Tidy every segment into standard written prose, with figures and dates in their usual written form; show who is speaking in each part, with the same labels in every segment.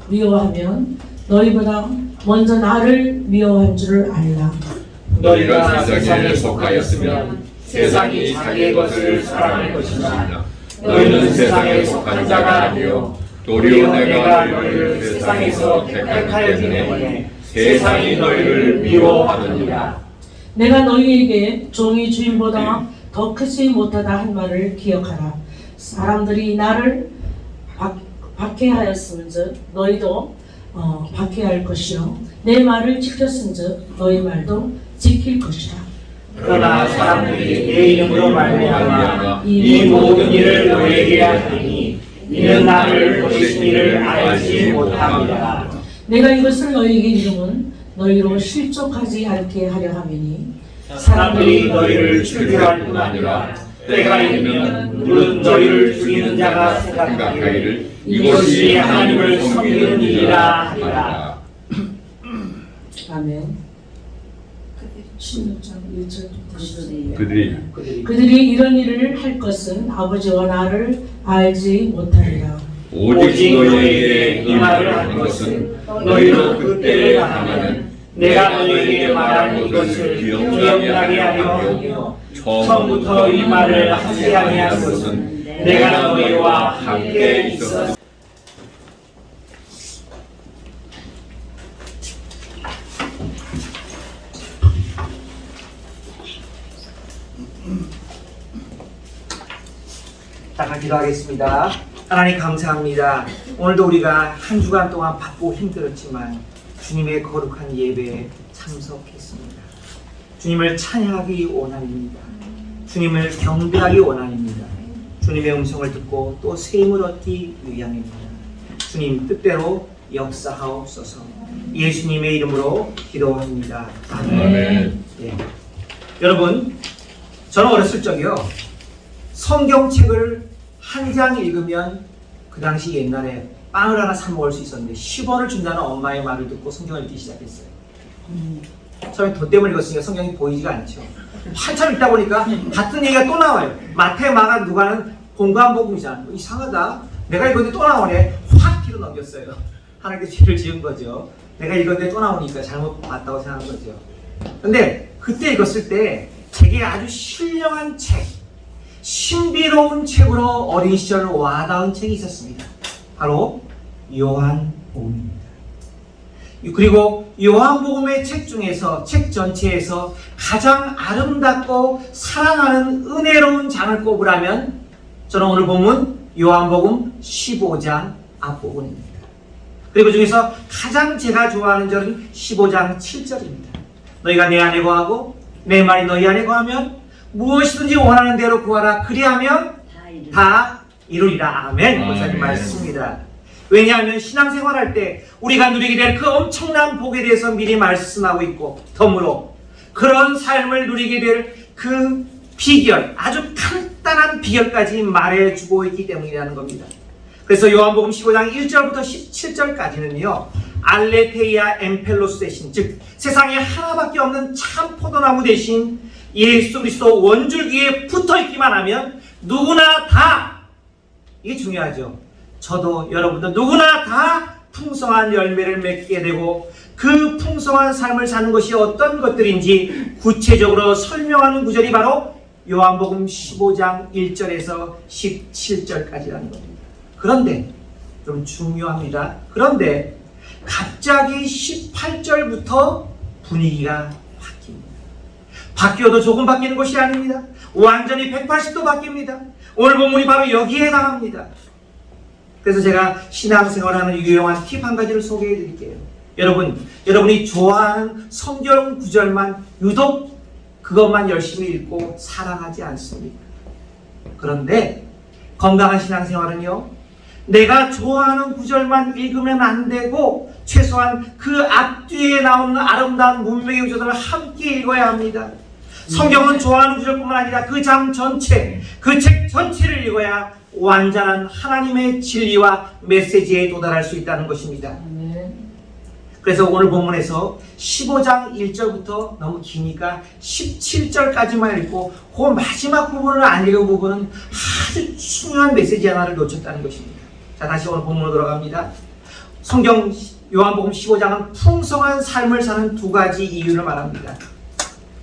Speaker 1: 미워하면 너희보다 먼저 나를 미워한 줄을 알라.
Speaker 2: 너희가 세상에 속하였으면 세상이 자기의 것을 사랑할 것이나 너희는 세상에 속한 자가 아니요 도리어 내가 너희를 세상에서 택하였기 때문에 세상이 너희를 미워하느니라.
Speaker 1: 내가 너희에게 종이 주인보다 더 크지 못하다 한 말을 기억하라. 사람들이 나를 박해하였음즉 너희도 박해할 것이요 내 말을 지켰음즉 너희 말도 지킬 것이라.
Speaker 3: 그러나 사람들이 내 이름으로 말미암아 이 모든 일을 너희에게 하리니 이는 나를 보내신 이를 알지 못함이라.
Speaker 1: 내가 이것을 너희에게 이름은 너희로 실족하지 않게 하려 함이니
Speaker 3: 사람들이 너희를 죽이할 뿐 아니라 때가 이르면 물은 너희를 죽이는 자가 생각하기를 이것이 하나님을 섬기는 일이라 하리라.
Speaker 1: 아멘. 16장 1절부터
Speaker 2: 그들이
Speaker 1: 이런 일을 할 것은 아버지와 나를 알지 못하리라.
Speaker 2: 오직 너희에게 이 말을 하는 것은 너희로 그때를 당하면 내가 너희에게 말한 이것을 기억나게 하려 처음부터 이 말을 하지 아니한 것은 내가 너희와 함께 있었으니.
Speaker 4: 잠깐 기도하겠습니다. 하나님 감사합니다. 오늘도 우리가 한 주간 동안 바쁘고 힘들었지만 주님의 거룩한 예배에 참석했습니다. 주님을 찬양하기 원합니다. 주님을 경배하기 원합니다. 주님의 음성을 듣고 또 셈을 얻기 위함입니다. 주님 뜻대로 역사하옵소서. 예수님의 이름으로 기도합니다. 아멘. 예. 여러분, 저는 어렸을 적이요 성경책을 한 장 읽으면 그 당시 옛날에 빵을 하나 사 먹을 수 있었는데 10원을 준다는 엄마의 말을 듣고 성경을 읽기 시작했어요. 처음에 돈 때문에 읽었으니까 성경이 보이지가 않죠. 한참 읽다 보니까 같은 얘기가 또 나와요. 마태, 마가, 누가는 공간 복음이잖아. 이상하다. 내가 읽었는데 또 나오네. 확 뒤로 넘겼어요. 하나님께 죄를 지은 거죠. 내가 읽었는데 또 나오니까 잘못 봤다고 생각한 거죠. 근데 그때 읽었을 때 제게 아주 신령한 책, 신비로운 책으로 어린 시절 와닿은 책이 있었습니다. 바로 요한복음입니다. 그리고 요한복음의 책 중에서 책 전체에서 가장 아름답고 사랑하는 은혜로운 장을 꼽으라면 저는 오늘 본문 요한복음 15장 앞부분입니다. 그리고 중에서 가장 제가 좋아하는 절은 15장 7절입니다. 너희가 내 안에 거하고 내 말이 너희 안에 거하면 무엇이든지 원하는 대로 구하라. 그리하면 다 이루리라. 아멘. 목사님 말씀입니다. 왜냐하면 신앙생활할 때 우리가 누리게 될 그 엄청난 복에 대해서 미리 말씀하고 있고 덤으로 그런 삶을 누리게 될 그 비결, 아주 간단한 비결까지 말해주고 있기 때문이라는 겁니다. 그래서 요한복음 15장 1절부터 17절까지는요 알레테이아 엠펠로스 대신, 즉 세상에 하나밖에 없는 참 포도나무 대신 예수 그리스도 원줄기에 붙어있기만 하면 누구나 다, 이게 중요하죠, 저도 여러분도 누구나 다 풍성한 열매를 맺게 되고 그 풍성한 삶을 사는 것이 어떤 것들인지 구체적으로 설명하는 구절이 바로 요한복음 15장 1절에서 17절까지라는 겁니다. 그런데 좀 중요합니다. 그런데 갑자기 18절부터 분위기가 바뀝니다. 바뀌어도 조금 바뀌는 것이 아닙니다. 완전히 180도 바뀝니다. 오늘 본문이 바로 여기에 해당합니다. 그래서 제가 신앙생활하는 유용한 팁 한 가지를 소개해 드릴게요. 여러분이 좋아하는 성경 구절만 유독 그것만 열심히 읽고 사랑하지 않습니까? 그런데 건강한 신앙생활은요, 내가 좋아하는 구절만 읽으면 안 되고 최소한 그 앞뒤에 나오는 아름다운 문맥의 구절들을 함께 읽어야 합니다. 성경은 좋아하는 구절뿐만 아니라 그 장 전체, 그 책 전체를 읽어야 완전한 하나님의 진리와 메시지에 도달할 수 있다는 것입니다. 그래서 오늘 본문에서 15장 1절부터 너무 기니까 17절까지만 읽고 그 마지막 부분을 안 읽은 부분은 아주 중요한 메시지 하나를 놓쳤다는 것입니다. 자, 다시 오늘 본문으로 돌아갑니다. 성경 요한복음 15장은 풍성한 삶을 사는 두 가지 이유를 말합니다.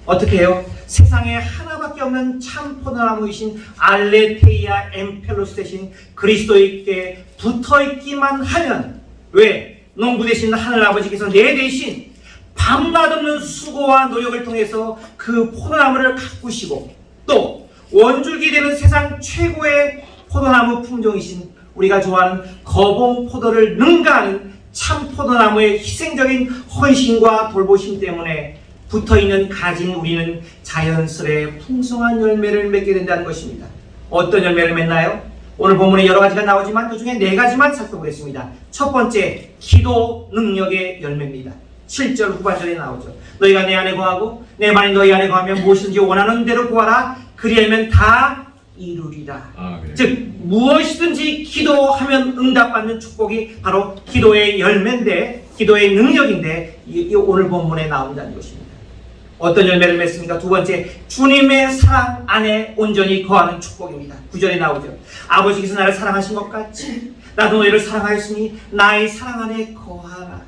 Speaker 4: 어떻게 해요? 세상에 하나밖에 없는 참 포도나무이신 알레테이아 엠펠로스 대신 그리스도에게 붙어있기만 하면, 왜? 농부 대신 하늘아버지께서 내 대신 밤낮 없는 수고와 노력을 통해서 그 포도나무를 가꾸시고, 또 원줄기 되는 세상 최고의 포도나무 품종이신 우리가 좋아하는 거봉 포도를 능가하는 참 포도나무의 희생적인 헌신과 돌보심 때문에 붙어있는 가진 우리는 자연스레 풍성한 열매를 맺게 된다는 것입니다. 어떤 열매를 맺나요? 오늘 본문에 여러 가지가 나오지만 그 중에 네 가지만 살펴보겠습니다. 첫 번째, 기도 능력의 열매입니다. 7절 후반절에 나오죠. 너희가 내 안에 거하고 내 말이 너희 안에 거하면 무엇이든지 원하는 대로 구하라. 그리하면 다 이루리라. 즉 무엇이든지 기도하면 응답받는 축복이 바로 기도의 열매인데, 기도의 능력인데, 이 오늘 본문에 나온다는 것입니다. 어떤 열매를 맺습니까? 두 번째, 주님의 사랑 안에 온전히 거하는 축복입니다. 9절에 나오죠. 아버지께서 나를 사랑하신 것 같이 나도 너희를 사랑하였으니 나의 사랑 안에 거하라.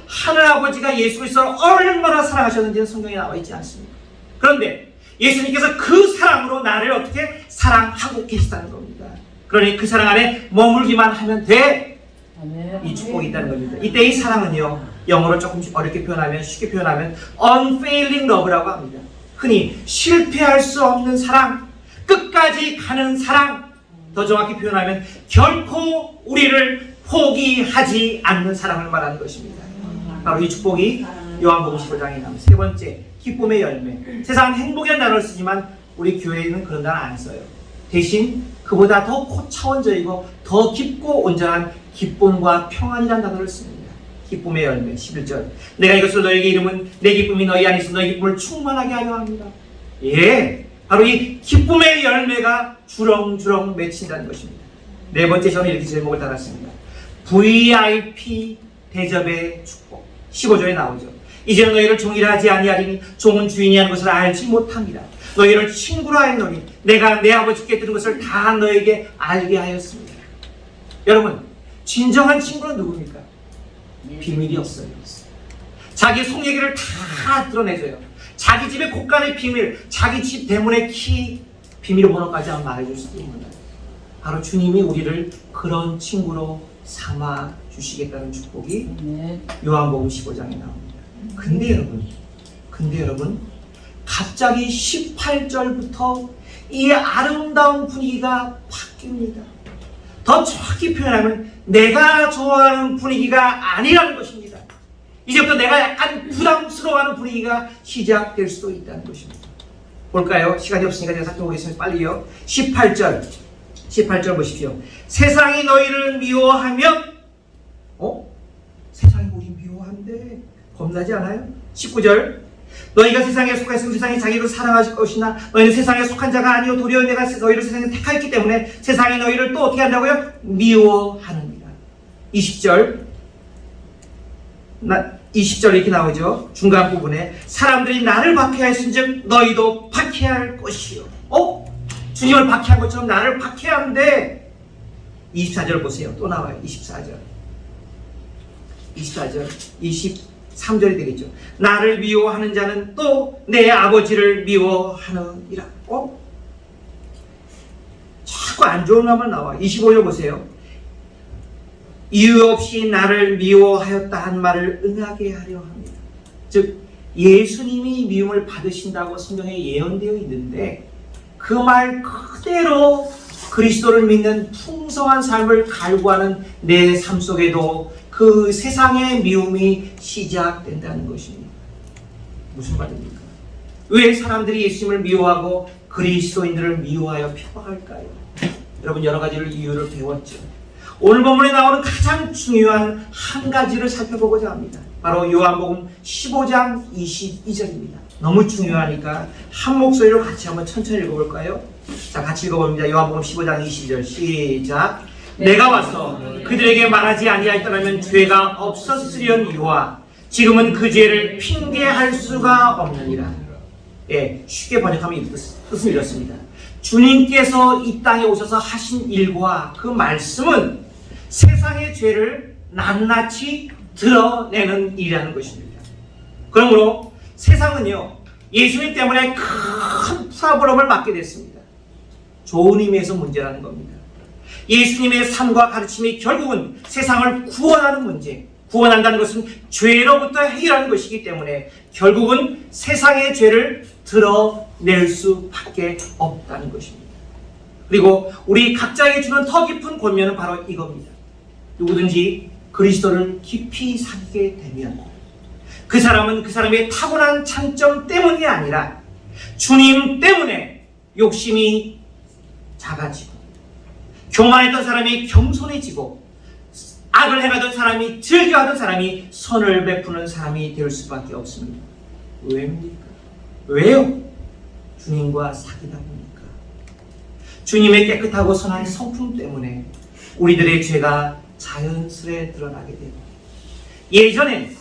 Speaker 4: 하늘아버지가 예수 그리스도를 얼마나 사랑하셨는지는 성경에 나와 있지 않습니까? 그런데 예수님께서 그 사랑으로 나를 어떻게 사랑하고 계시다는 겁니다. 그러니 그 사랑 안에 머물기만 하면 돼. 이 축복이 있다는 겁니다. 이때 이 사랑은요, 영어로 조금 어렵게 표현하면, 쉽게 표현하면 unfailing love라고 합니다. 흔히 실패할 수 없는 사랑, 끝까지 가는 사랑, 더 정확히 표현하면 결코 우리를 포기하지 않는 사랑을 말하는 것입니다. 바로 이 축복이 요한복음 15장에 나옵니다. 세 번째, 기쁨의 열매. 세상은 행복이라는 단어를 쓰지만 우리 교회는 그런 단어 안 써요. 대신 그보다 더 고차원적이고 더 깊고 온전한 기쁨과 평안이라는 단어를 씁니다. 기쁨의 열매. 11절. 내가 이것을 너에게 이름은 내 기쁨이 너희 안에 있어 너희 기쁨을 충만하게 하려 합니다. 예, 바로 이 기쁨의 열매가 주렁주렁 맺힌다는 것입니다. 네 번째, 저는 이렇게 제목을 달았습니다. VIP 대접의 축복. 15절에 나오죠. 이제는 너희를 종이라 하지 아니하리니 종은 주인이 하는 것을 알지 못합니다. 너희를 친구라 하였노니 내가 내 아버지께 들은 것을 다 너에게 알게 하였습니다. 여러분, 진정한 친구는 누굽니까? 비밀이 없어요. 자기 속 얘기를 다 드러내줘요. 자기 집의 곳간의 비밀, 자기 집 대문의 키, 비밀번호까지 한번 말해줄 수도 있는 거예요. 바로 주님이 우리를 그런 친구로 삼아 주시겠다는 축복이 요한복음 15장에 나옵니다. 근데 여러분, 갑자기 18절부터 이 아름다운 분위기가 바뀝니다. 더 정확히 표현하면 내가 좋아하는 분위기가 아니라는 것입니다. 이제부터 내가 약간 부담스러워하는 분위기가 시작될 수도 있다는 것입니다. 볼까요? 시간이 없으니까 제가 살펴보겠습니다. 빨리요. 18절 보십시오. 세상이 너희를 미워하면, 세상이 우리 미워한데 겁나지 않아요? 19절. 너희가 세상에 속하였으면 세상이 자기를 사랑하실 것이나 너희는 세상에 속한 자가 아니요 도리어 내가 너희를 세상에 택하였기 때문에 세상이 너희를 또 어떻게 한다고요? 미워하느니라. 20절 이렇게 나오죠. 중간 부분에 사람들이 나를 박해하였은즉 너희도 박해할 것이요. 주님을 박해한 것처럼 나를 박해하는데 24절 보세요. 또 나와요. 24절 23절이 되겠죠. 나를 미워하는 자는 또 내 아버지를 미워하느니라. 자꾸 안 좋은 말만 나와. 25절 보세요. 이유 없이 나를 미워하였다 한 말을 응하게 하려 합니다. 즉 예수님이 미움을 받으신다고 성경에 예언되어 있는데 그 말 그대로 그리스도를 믿는 풍성한 삶을 갈구하는 내 삶 속에도 그 세상의 미움이 시작된다는 것입니다. 무슨 말입니까? 왜 사람들이 예수님을 미워하고 그리스도인들을 미워하여 핍박할까요? 여러분 여러 가지를 이유를 배웠죠. 오늘 본문에 나오는 가장 중요한 한 가지를 살펴보고자 합니다. 바로 요한복음 15장 22절입니다. 너무 중요하니까 한 목소리로 같이 한번 천천히 읽어볼까요? 자, 같이 읽어봅니다. 요한복음 15장 22절 시작. 내가 와서 그들에게 말하지 아니하였더라면 죄가 없었으려니와 지금은 그 죄를 핑계할 수가 없느니라. 예, 쉽게 번역하면 이 뜻은 이렇습니다. 주님께서 이 땅에 오셔서 하신 일과 그 말씀은 세상의 죄를 낱낱이 드러내는 일이라는 것입니다. 그러므로 세상은요, 예수님 때문에 큰 프로블럼을 맞게 됐습니다. 좋은 의미에서 문제라는 겁니다. 예수님의 삶과 가르침이 결국은 세상을 구원하는 문제, 구원한다는 것은 죄로부터 해결하는 것이기 때문에 결국은 세상의 죄를 드러낼 수밖에 없다는 것입니다. 그리고 우리 각자에게 주는 더 깊은 권면은 바로 이겁니다. 누구든지 그리스도를 깊이 사귀게 되면 그 사람은 그 사람의 타고난 장점 때문이 아니라 주님 때문에 욕심이 작아지고 교만했던 사람이 겸손해지고 악을 행하던 사람이 즐겨하던 사람이 선을 베푸는 사람이 될 수밖에 없습니다. 왜입니까? 왜요? 주님과 사귀다 보니까 주님의 깨끗하고 선한 성품 때문에 우리들의 죄가 자연스레 드러나게 되고 예전에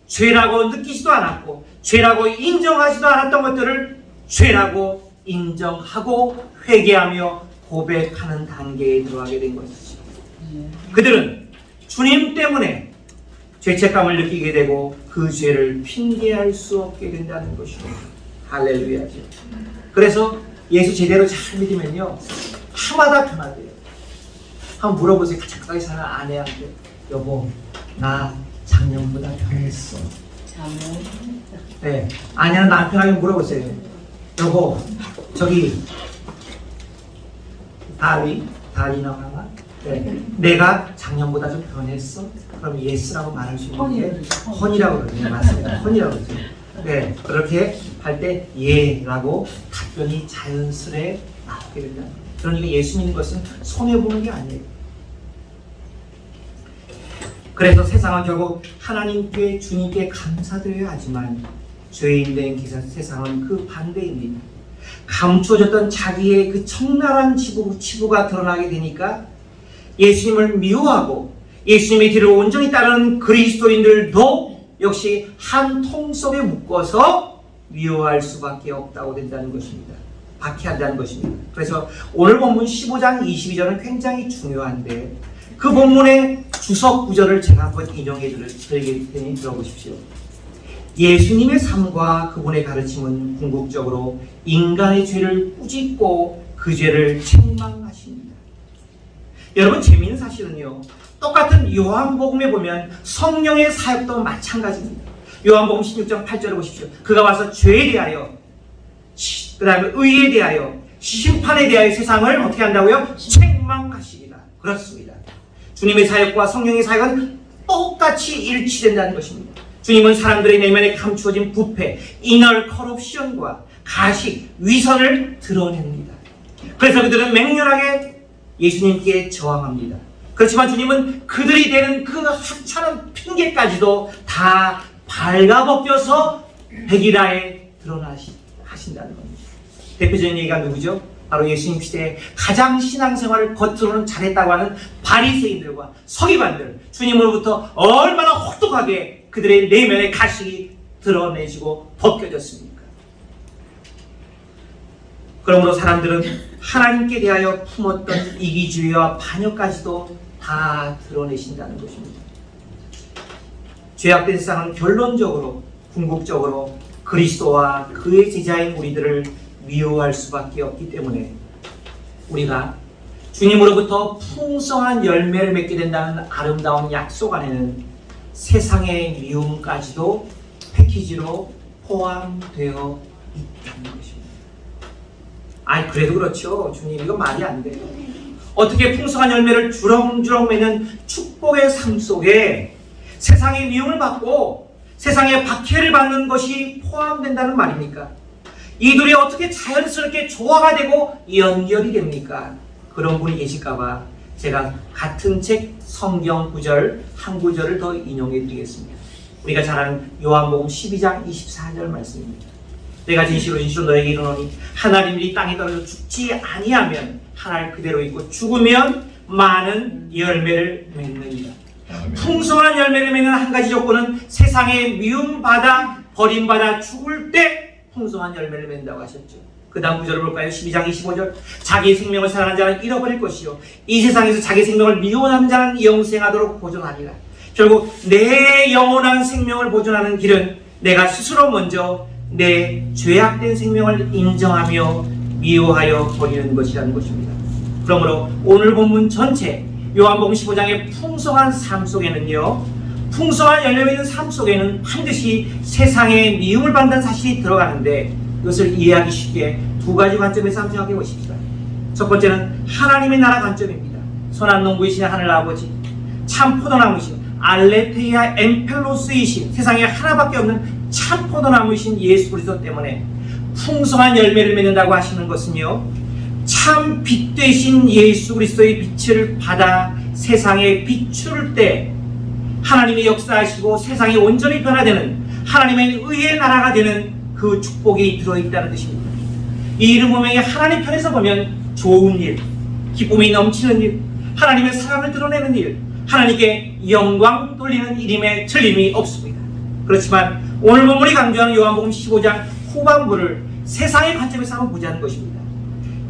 Speaker 4: 죄라고 느끼지도 않았고 죄라고 인정하지도 않았던 것들을 죄라고 인정하고 회개하며 고백하는 단계에 들어가게 된 것이죠. 그들은 주님 때문에 죄책감을 느끼게 되고 그 죄를 핑계할 수 없게 된다는 것이죠. 할렐루야죠. 그래서 예수 제대로 잘 믿으면요 하마다 변화돼요. 한번 물어보세요. 같이 가까이 사는 아내한테, 여보 나 작년보다 변했어. 네, 아내는 남편에게 물어보세요. 여보 저기 다리나 네, 내가 작년보다 좀 변했어? 그럼 예스라고 말할 수 있는 게 헌이라고 그러죠. 맞습니다. 헌이라고 그러죠. 네, 그렇게 할 때 예라고 답변이 자연스레 나오게 된다. 그러니까 예수 믿는 것은 손해보는 게 아니에요. 그래서 세상은 결국 하나님께 주님께 감사드려야 하지만 죄인 된 세상은 그 반대입니다. 감추어졌던 자기의 그 청나란 치부가 드러나게 되니까 예수님을 미워하고 예수님의 뒤를 온전히 따르는 그리스도인들도 역시 한 통 속에 묶어서 미워할 수밖에 없다고 된다는 것입니다. 박해한다는 것입니다. 그래서 오늘 본문 15장 22절은 굉장히 중요한데 그 본문의 주석 구절을 제가 한번 인용해 드릴 테니 들어보십시오. 예수님의 삶과 그분의 가르침은 궁극적으로 인간의 죄를 꾸짖고 그 죄를 책망하십니다. 여러분 재미있는 사실은요, 똑같은 요한복음에 보면 성령의 사역도 마찬가지입니다. 요한복음 16장 8절을 보십시오. 그가 와서 죄에 대하여, 그 다음에 의에 대하여, 심판에 대하여 세상을 어떻게 한다고요? 책망하시리라. 그렇습니다. 주님의 사역과 성령의 사역은 똑같이 일치된다는 것입니다. 주님은 사람들의 내면에 감추어진 부패, 이널 커럽션과 가식, 위선을 드러냅니다. 그래서 그들은 맹렬하게 예수님께 저항합니다. 그렇지만 주님은 그들이 되는 그 하찮은 핑계까지도 다 발가벗겨서 백일하에 드러나신다는 겁니다. 대표적인 얘기가 누구죠? 바로 예수님 시대에 가장 신앙생활을 겉으로는 잘했다고 하는 바리새인들과 서기관들, 주님으로부터 얼마나 혹독하게 그들의 내면의 가식이 드러내지고 벗겨졌습니까? 그러므로 사람들은 하나님께 대하여 품었던 이기주의와 반역까지도 다 드러내신다는 것입니다. 죄악된 세상은 결론적으로, 궁극적으로 그리스도와 그의 제자인 우리들을 미워할 수밖에 없기 때문에 우리가 주님으로부터 풍성한 열매를 맺게 된다는 아름다운 약속 안에는 세상의 미움까지도 패키지로 포함되어 있다는 것입니다. 아니 그래도 그렇죠. 주님 이거 말이 안 돼요. 어떻게 풍성한 열매를 주렁주렁 맺는 축복의 삶 속에 세상의 미움을 받고 세상의 박해를 받는 것이 포함된다는 말입니까? 이 둘이 어떻게 자연스럽게 조화가 되고 연결이 됩니까? 그런 분이 계실까봐 제가 같은 책 성경 구절 한 구절을 더 인용해 드리겠습니다. 우리가 잘 아는 요한복음 12장 24절 말씀입니다. 내가 진실로 너에게 이르노니 하나님이 땅에 떨어져 죽지 아니하면 하늘 그대로 있고 죽으면 많은 열매를 맺느니라. 풍성한 열매를 맺는 한 가지 조건은 세상에 미움받아 버림받아 죽을 때 풍성한 열매를 맺는다고 하셨죠. 그 다음 구절을 볼까요? 12장 25절 자기 생명을 사랑하는 자는 잃어버릴 것이요 이 세상에서 자기 생명을 미워하는 자는 영생하도록 보존하리라. 결국 내 영원한 생명을 보존하는 길은 내가 스스로 먼저 내 죄악된 생명을 인정하며 미워하여 버리는 것이라는 것입니다. 그러므로 오늘 본문 전체 요한복음 15장의 풍성한 삶 속에는요, 풍성한 열매 맺는 삶 속에는 반드시 세상의 미움을 받는 사실이 들어가는데 이것을 이해하기 쉽게 두 가지 관점에서 한번 생각해 보십시다. 첫 번째는 하나님의 나라 관점입니다. 선한 농부이신 하늘 아버지, 참 포도나무이신 알레테이아 엠펠로스이신 세상에 하나밖에 없는 참 포도나무이신 예수 그리스도 때문에 풍성한 열매를 맺는다고 하시는 것은요, 참 빛 되신 예수 그리스도의 빛을 받아 세상에 비추를 때 하나님의 역사하시고 세상이 온전히 변화되는 하나님의 의의 나라가 되는 그 축복이 들어있다는 뜻입니다. 이 이름 분명히 하나님 편에서 보면 좋은 일, 기쁨이 넘치는 일, 하나님의 사랑을 드러내는 일, 하나님께 영광 돌리는 일임에 틀림이 없습니다. 그렇지만 오늘 본문이 강조하는 요한복음 15장 후반부를 세상의 관점에서 한번 보자는 것입니다.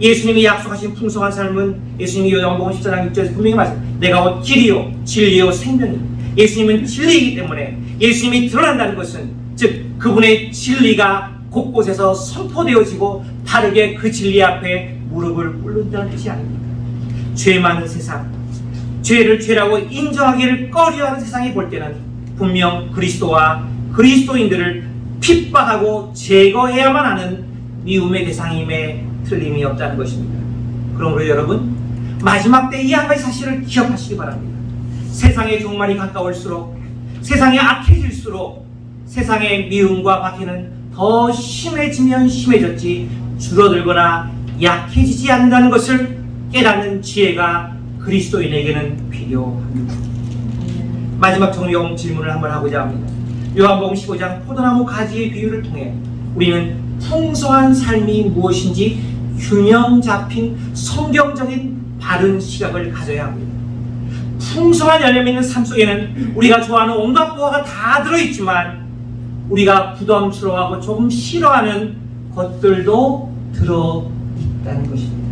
Speaker 4: 예수님이 약속하신 풍성한 삶은 예수님이 요한복음 14장 6절에서 분명히 말씀하셨습니다. 내가 곧 길이요 진리요 생명이요. 예수님은 진리이기 때문에 예수님이 드러난다는 것은 즉 그분의 진리가 곳곳에서 선포되어지고 바르게 그 진리 앞에 무릎을 꿇는다는 뜻이 아닙니까? 죄 많은 세상, 죄를 죄라고 인정하기를 꺼려하는 세상이 볼 때는 분명 그리스도와 그리스도인들을 핍박하고 제거해야만 하는 미움의 대상임에 틀림이 없다는 것입니다. 그러므로 여러분, 마지막 때 이 한 가지 사실을 기억하시기 바랍니다. 세상의 종말이 가까울수록, 세상이 악해질수록 세상의 미움과 박해는 더 심해지면 심해졌지 줄어들거나 약해지지 않는다는 것을 깨닫는 지혜가 그리스도인에게는 필요합니다. 마지막 정리용 질문을 한번 하고자 합니다. 요한복음 15장 포도나무 가지의 비유를 통해 우리는 풍성한 삶이 무엇인지 균형 잡힌 성경적인 바른 시각을 가져야 합니다. 풍성한 열매 맺는 삶 속에는 우리가 좋아하는 온갖 보화가 다 들어있지만 우리가 부담스러워하고 조금 싫어하는 것들도 들어있다는 것입니다.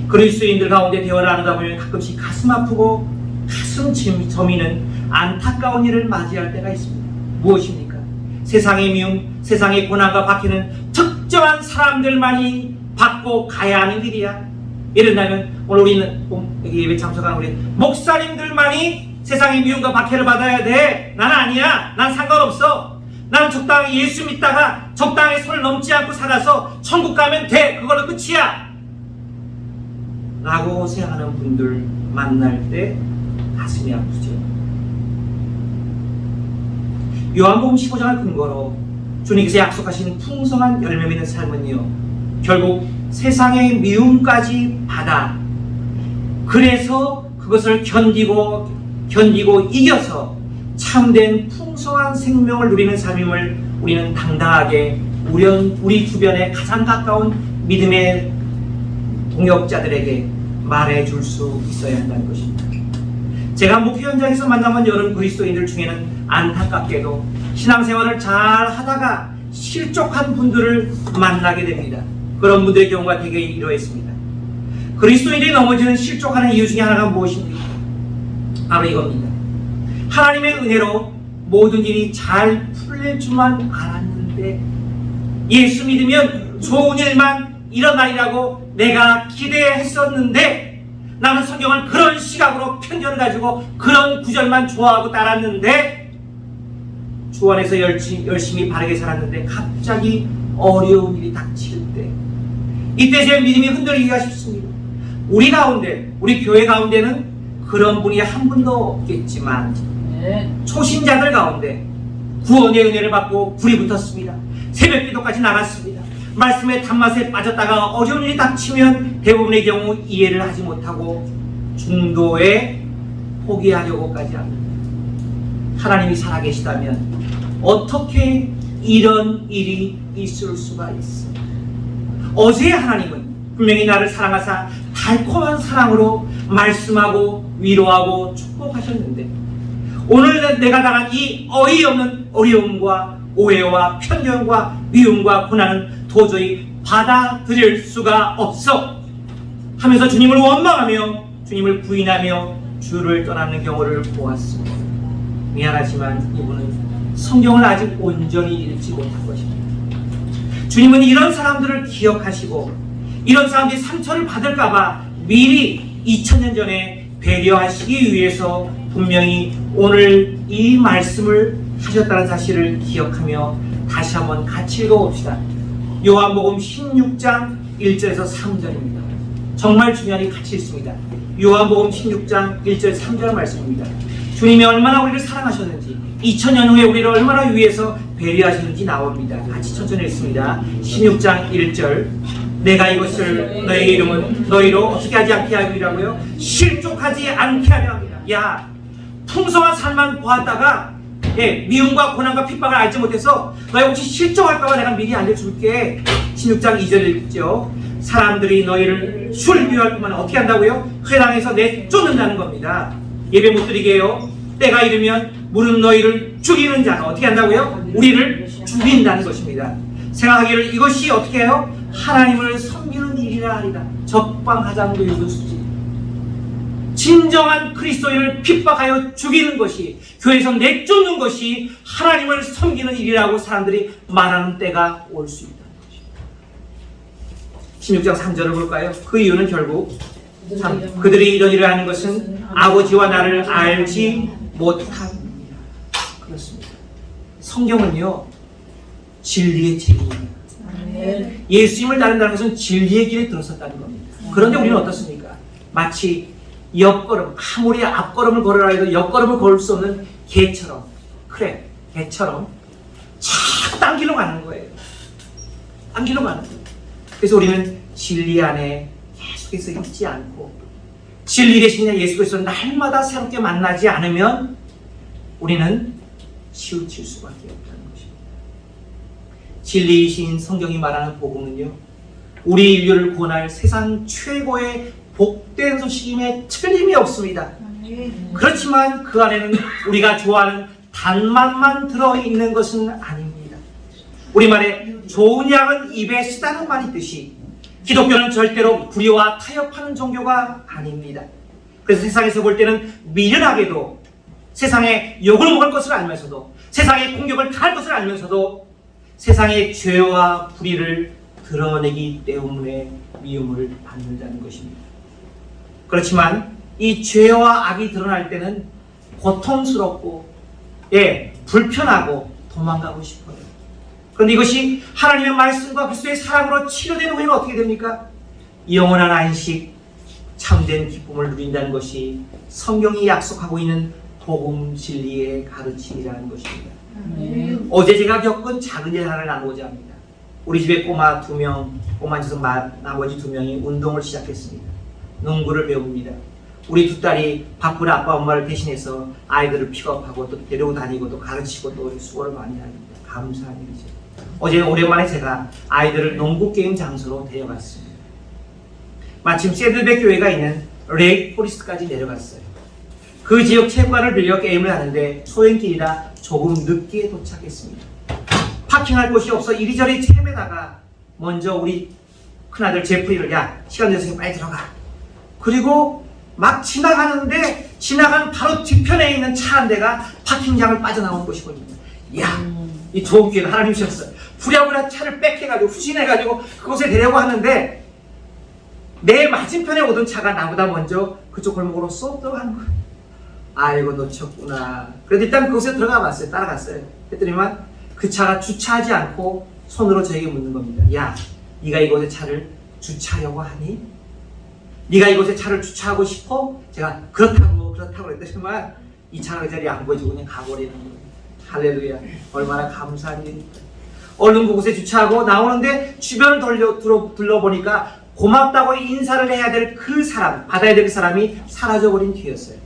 Speaker 4: 그리스도인들 가운데 대화를 나누다 보면 가끔씩 가슴 아프고 가슴 저미는 안타까운 일을 맞이할 때가 있습니다. 무엇입니까? 세상의 미움, 세상의 고난과 박해는 특정한 사람들만이 받고 가야 하는 일이야. 예를 들면 오늘 우리는 여기 예배 참석한 우리 목사님들만이 세상의 미움과 박해를 받아야 돼. 나는 아니야. 난 상관없어. 나는 적당히 예수 믿다가 적당히 손을 넘지 않고 살아서 천국 가면 돼. 그걸로 끝이야. 라고 생각하는 분들 만날 때 가슴이 아프죠. 요한복음 15장을 근거로 주님께서 약속하신 풍성한 열매 맺는 삶은요, 결국 세상의 미움까지 받아 그래서 그것을 견디고 이겨서 참된 풍성한 생명을 누리는 삶임을 우리는 당당하게 우리 주변에 가장 가까운 믿음의 동역자들에게 말해줄 수 있어야 한다는 것입니다. 제가 목회 현장에서 만나본 여러 그리스도인들 중에는 안타깝게도 신앙생활을 잘 하다가 실족한 분들을 만나게 됩니다. 그런 분들의 경우가 되게 이러했습니다. 그리스도인들이 넘어지는 실족하는 이유 중에 하나가 무엇입니까? 바로 이겁니다. 하나님의 은혜로 모든 일이 잘 풀릴 줄만 알았는데 예수 믿으면 좋은 일만 일어나리라고 내가 기대했었는데 나는 성경을 그런 시각으로 편견을 가지고 그런 구절만 좋아하고 따랐는데 주 안에서 열심히 바르게 살았는데 갑자기 어려운 일이 닥칠 때 이때 제 믿음이 흔들리기가 쉽습니다. 우리 가운데, 우리 교회 가운데는 그런 분이 한 분도 없겠지만 초신자들 가운데 구원의 은혜를 받고 불이 붙었습니다. 새벽 기도까지 나갔습니다. 말씀의 단맛에 빠졌다가 어려운 일이 닥치면 대부분의 경우 이해를 하지 못하고 중도에 포기하려고까지 합니다. 하나님이 살아계시다면 어떻게 이런 일이 있을 수가 있어? 어제의 하나님은 분명히 나를 사랑하사 달콤한 사랑으로 말씀하고 위로하고 축복하셨는데 오늘 내가 당한 이 어이없는 어려움과 오해와 편견과 미움과 고난은 도저히 받아들일 수가 없어 하면서 주님을 원망하며 주님을 부인하며 주를 떠나는 경우를 보았습니다. 미안하지만 이분은 성경을 아직 온전히 읽지 못한 것입니다. 주님은 이런 사람들을 기억하시고 이런 사람들이 상처를 받을까봐 미리 2000년 전에 배려하시기 위해서 분명히 오늘 이 말씀을 하셨다는 사실을 기억하며 다시 한번 같이 읽어봅시다. 요한복음 16장 1절에서 3절입니다. 정말 중요하니 같이 읽습니다. 요한복음 16장 1절 3절 말씀입니다. 주님이 얼마나 우리를 사랑하셨는지 2000년 후에 우리를 얼마나 위해서 배려하시는지 나옵니다. 같이 천천히 읽습니다. 16장 1절 내가 이것을 너의 이름은 너희로 어떻게 하지 않게 하리라고요? 실족하지 않게 하려 합니다. 야, 풍성한 삶만 보았다가 미움과 고난과 핍박을 알지 못해서 너희 혹시 실족할까봐 내가 미리 알려줄게. 16장 2절 읽죠. 사람들이 너희를 술비할 뿐만 어떻게 한다고요? 회당에서 내쫓는다는 겁니다. 예배 못 드리게 해요. 때가 이르면 무릇 너희를 죽이는 자가 어떻게 한다고요? 우리를 죽인다는 것입니다. 생각하기를 이것이 어떻게 해요? 하나님을 섬기는 일이라 하리라. 적방하장도 이것이지. 진정한 그리스도인을 핍박하여 죽이는 것이, 교회에서 내쫓는 것이 하나님을 섬기는 일이라고 사람들이 말하는 때가 올 수 있다는 것입니다. 16장 3절을 볼까요? 그 이유는 결국 그들이 이런 일을 하는 것은 아버지와 나를 알지 못합니다. 그렇습니다. 성경은요 진리의 책입니다. 예수님을 따른다는 것은 진리의 길에 들어섰다는 겁니다. 그런데 우리는 어떻습니까? 마치 옆걸음, 아무리 앞걸음을 걸으라 해도 옆걸음을 걸을 수 없는 개처럼, 개처럼 착 당기러 가는 거예요. 당기러 가는 거예요. 그래서 우리는 진리 안에 계속해서 있지 않고 진리 대신 예수 그리스도를 날마다 새롭게 만나지 않으면 우리는 치우칠 수밖에 없다는 것입니다. 진리이신 성경이 말하는 복음은요, 우리 인류를 구원할 세상 최고의 복된 소식임에 틀림이 없습니다. 그렇지만 그 안에는 우리가 좋아하는 단맛만 들어있는 것은 아닙니다. 우리말에 좋은 약은 입에 쓰다는 말이 있듯이 기독교는 절대로 불의와 타협하는 종교가 아닙니다. 그래서 세상에서 볼 때는 미련하게도 세상에 욕을 먹을 것을 알면서도 세상의 공격을 당할 것을 알면서도 세상의 죄와 불의를 드러내기 때문에 미움을 받는다는 것입니다. 그렇지만 이 죄와 악이 드러날 때는 고통스럽고 불편하고 도망가고 싶어요. 그런데 이것이 하나님의 말씀과 그리스도의 사랑으로 치료된 후에는 어떻게 됩니까? 영원한 안식, 참된 기쁨을 누린다는 것이 성경이 약속하고 있는 복음 진리의 가르침이라는 것입니다. 어제 제가 겪은 작은 일 하나를 나누고자 합니다. 우리 집에 꼬마 2명, 꼬마 녀석 나머지 2명이 운동을 시작했습니다. 농구를 배웁니다. 우리 2딸이 바쁜 아빠 엄마를 대신해서 아이들을 픽업하고 또 데리고 다니고 또 가르치고 또 수고를 많이 합니다. 감사한 일이죠. 어제 오랜만에 제가 아이들을 농구 게임 장소로 데려갔습니다. 마침 새들백 교회가 있는 레이크 포리스트까지 내려갔어요. 그 지역 체육관을 빌려 게임을 하는데 소행길이라 조금 늦게 도착했습니다. 파킹할 곳이 없어 이리저리 헤매다가 먼저 우리 큰아들 제프리를 야 시간 됐으니 빨리 들어가. 그리고 막 지나가는데 지나간 바로 뒤편에 있는 차 한 대가 파킹장을 빠져나온 곳이거든요. 야, 이 좋은 기회를 하나님 주셨어요. 부랴부랴 차를 빽해가지고 후진해가지고 그곳에 데려고 하는데 내 맞은편에 오던 차가 나보다 먼저 그쪽 골목으로 쏙 들어가는 거예요. 아이고 놓쳤구나. 그래도 일단 그곳에 들어가 봤어요. 따라갔어요. 했더니만 그 차가 주차하지 않고 손으로 저에게 묻는 겁니다. 야, 네가 이곳에 차를 주차하려고 하니? 네가 이곳에 차를 주차하고 싶어? 제가 그렇다고 그랬더니만 이 차가 그 자리에 안 보여주고 그냥 가버리는 거예요. 할렐루야. 얼마나 감사한 일입니까. 얼른 그곳에 주차하고 나오는데 주변을 둘러보니까 고맙다고 인사를 해야 될 그 사람, 받아야 될 그 사람이 사라져버린 뒤였어요.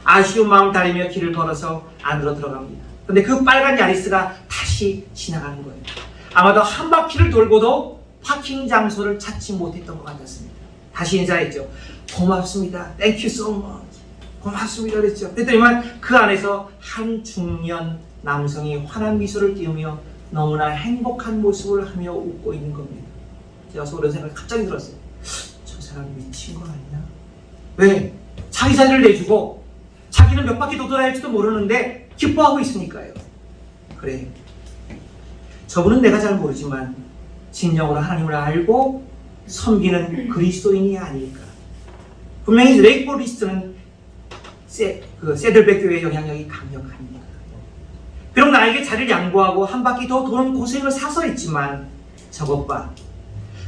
Speaker 4: 아쉬운 마음 다리며 길을 걸어서 안으로 들어갑니다. 근데 그 빨간 야리스가 다시 지나가는 거예요. 아마도 한 바퀴를 돌고도 파킹 장소를 찾지 못했던 것 같았습니다. 다시 인사했죠. 고맙습니다. Thank you so much. 고맙습니다. 그랬죠. 그랬더니만 그 안에서 한 중년 남성이 환한 미소를 띄우며 너무나 행복한 모습을 하며 웃고 있는 겁니다. 제가 그런 생각이 갑자기 들었어요. 저 사람 미친 거 아니야? 왜? 자기 자리를 내주고 자기는 몇 바퀴 더 돌아야 할지도 모르는데 기뻐하고 있으니까요. 그래. 저분은 내가 잘 모르지만 진정으로 하나님을 알고 섬기는 그리스도인이 아닐까. 분명히 레이크 포리스트는 세들백 교회의 영향력이 강력합니다. 비록 나에게 자리를 양보하고 한 바퀴 더 도는 고생을 사서 했지만 저것 봐.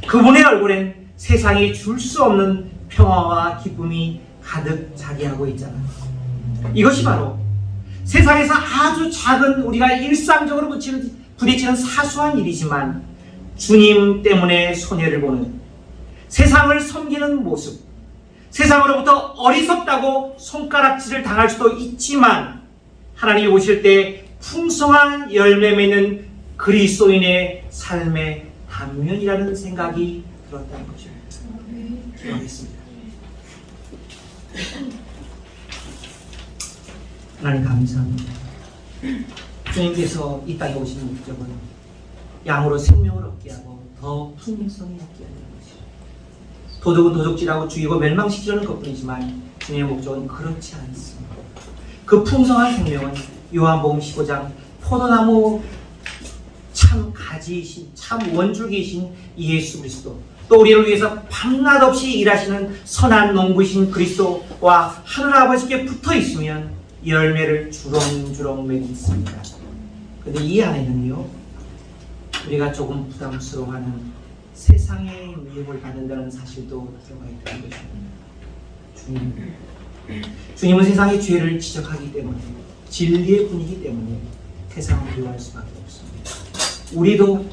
Speaker 4: 그분의 얼굴엔 세상이 줄 수 없는 평화와 기쁨이 가득 자리하고 있잖아. 이것이 바로 세상에서 아주 작은 우리가 일상적으로 부딪히는 사소한 일이지만 주님 때문에 손해를 보는 세상을 섬기는 모습, 세상으로부터 어리석다고 손가락질을 당할 수도 있지만 하나님이 오실 때 풍성한 열매 맺는 그리스도인의 삶의 단면이라는 생각이 들었다는 것입니다. 기도하겠습니다. 하나님 감사합니다. 주님께서 이 땅에 오신 목적은 양으로 생명을 얻게 하고 더 풍성히 얻게 하는 것이죠. 도적은 도적질하고 죽이고 멸망시키려는 것뿐이지만 주님의 목적은 그렇지 않습니다. 그 풍성한 생명은 요한복음 15장 포도나무 참 가지이신 참 원줄기이신 예수 그리스도, 또 우리를 위해서 밤낮 없이 일하시는 선한 농부이신 그리스도와 하늘아버지께 붙어 있으면 열매를 주렁주렁 맺습니다. 그런데 이 안에는요, 우리가 조금 부담스러워하는 세상의 미움을 받는다는 사실도 들어가 있다는 것입니다. 주님은 세상의 죄를 지적하기 때문에, 진리의 분이기 때문에 세상을 미워할 수밖에 없습니다. 우리도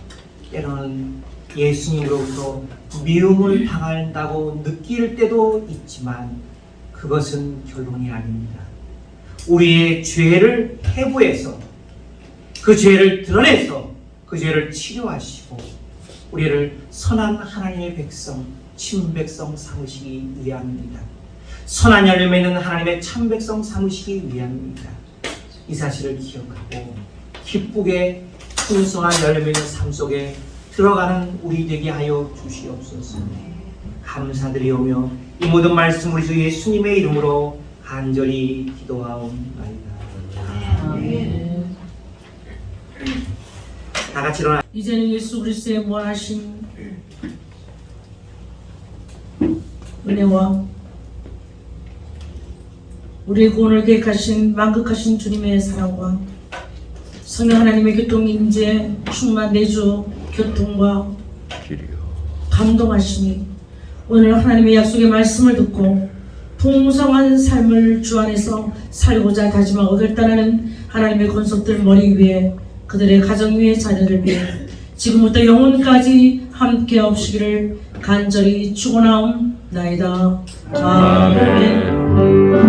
Speaker 4: 때로는 예수님으로부터 미움을 당한다고 느낄 때도 있지만 그것은 결론이 아닙니다. 우리의 죄를 해부해서 그 죄를 드러내서 그 죄를 치료하시고 우리를 선한 하나님의 백성, 친백성 삼으시기 위함입니다. 선한 열매 맺는 하나님의 참백성 삼으시기 위함입니다. 이 사실을 기억하고 기쁘게 풍성한 열매 맺는 삶 속에 들어가는 우리 되게 하여 주시옵소서. 감사드리오며 이 모든 말씀 우리 주 예수님의 이름으로 간절히 기도하옵나이다.
Speaker 1: 아멘.
Speaker 4: 다 같이 일어나.
Speaker 1: 이제는 예수 그리스도의 무한하신 은혜와 우리의 구원을 계획하신 만극하신 주님의 사랑과 성령 하나님의 교통 임재 충만 내주 교통과 감동하시니 오늘 하나님의 약속의 말씀을 듣고 풍성한 삶을 주 안에서 살고자 다짐하고 결단하는 하나님의 권속들 머리 위에 그들의 가정 위에 자녀들 위에 지금부터 영혼까지 함께 없으기를 간절히 축원하옵나이다. 아멘.